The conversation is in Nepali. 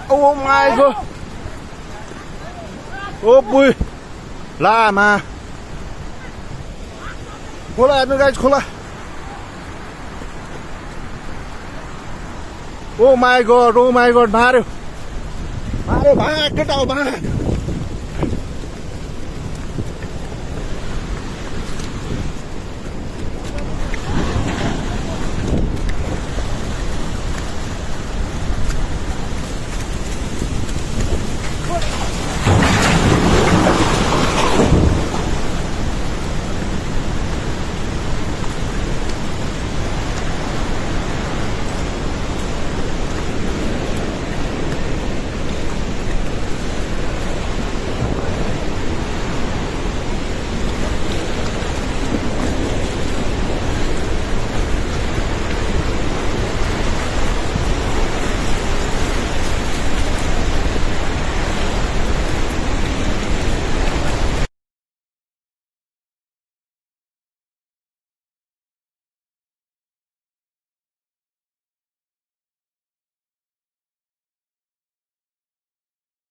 Oh my god. Oh boy. Lama. खोला हेर्नु गाइज खोला ओ माई गॉड मार्यो भाग केटा भाग